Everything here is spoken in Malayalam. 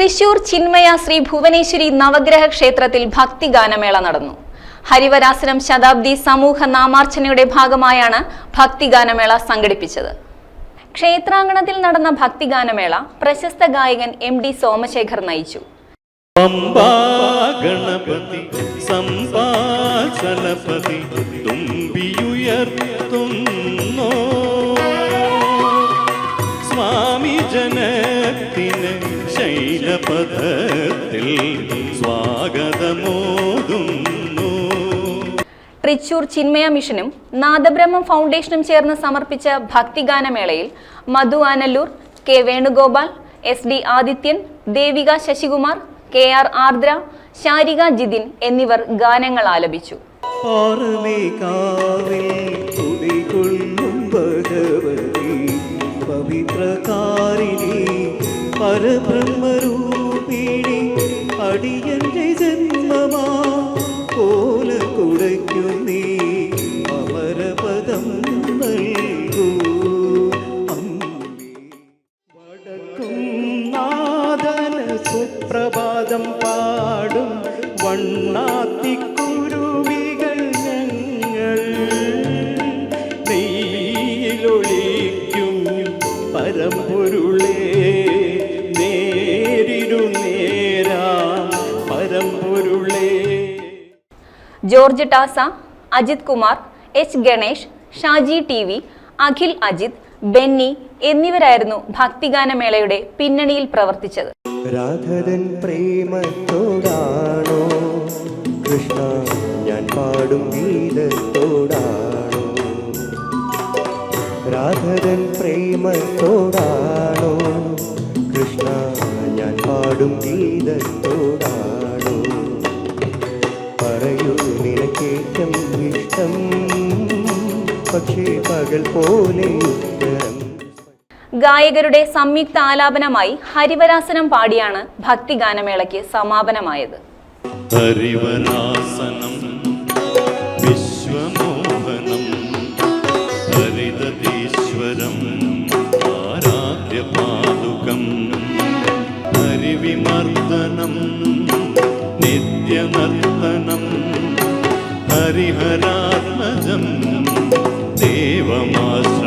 തൃശൂർ ചിന്മയ ശ്രീ ഭുവനേശ്വരി നവഗ്രഹ ക്ഷേത്രത്തിൽ ഭക്തിഗാനമേള നടന്നു. ഹരിവരാസനം ശതാബ്ദി സമൂഹ നാമാർച്ചനയുടെ ഭാഗമായാണ് ഭക്തിഗാനമേള സംഘടിപ്പിച്ചത്. ക്ഷേത്രാങ്കണത്തിൽ നടന്ന ഭക്തിഗാനമേള പ്രശസ്ത ഗായകൻ MD സോമശേഖർ നയിച്ചു. സ്വാമി ജനത്തിന് ശൈലപഥത്തിൽ സ്വാഗതമോതുന്നു. തൃശൂർ ചിന്മയ മിഷനും നാദബ്രഹ്മം ഫൗണ്ടേഷനും ചേർന്ന് സമർപ്പിച്ച ഭക്തിഗാനമേളയിൽ മധു Anallur, K Venugopal, SD Adithyan, Devika Sasikumar, KR ആർദ്ര, ശാരിക ജിതിൻ എന്നിവർ ഗാനങ്ങൾ ആലപിച്ചു. പവിത്രകാരിണി പരബ്രഹ്മരൂപിണി അടിയന്റെ ജന്മമാ കോല കുടയ്ക്കുന്നീ അമരപദം നൽകൂ അമ്മേ. വടക്കും നാദന സുപ്രഭാതം പാടും വണ്ണാത്തിക്കുരുവികൾ ഞങ്ങൾ നെയ്യിലൊളിക്കും പരമ്പൊരുളേ നേരിരു നേരാ പരമ്പൊരുളേ. George Tasa, Ajith Kumar, H Ganesh, Shaji TV, Akhil Ajith, Benny എന്നിവരായിരുന്നു ഭക്തിഗാനമേളയുടെ പിന്നണിയിൽ പ്രവർത്തിച്ചത്. രാധൻ പ്രേമത്തോടാണോ കൃഷ്ണ ഞാൻ പാടും ഗീതത്തോടാണോ? രാധൻ പ്രേമത്തോടാണോ കൃഷ്ണ ഞാൻ പാടും ഗീതത്തോടാണോ? പറയൂ നിനക്കേറ്റം ഇഷ്ടം പക്ഷേ പകൽ പോലെ ഉത്തരം. ഗായകരുടെ സംയുക്ത ആലാപനമായി ഹരിവരാസനം പാടിയാണ് ഭക്തിഗാനമേളയ്ക്ക് സമാപനമായത്. ഹരിവരാസനം വിശ്വമോഹനം ഹരിതീശ്വരം ആരാധ്യപാദുകം ഹരിവിമർദ്ദനം നിത്യനർത്തനം ഹരിഹരാത്മജം ദേവമാശ്ര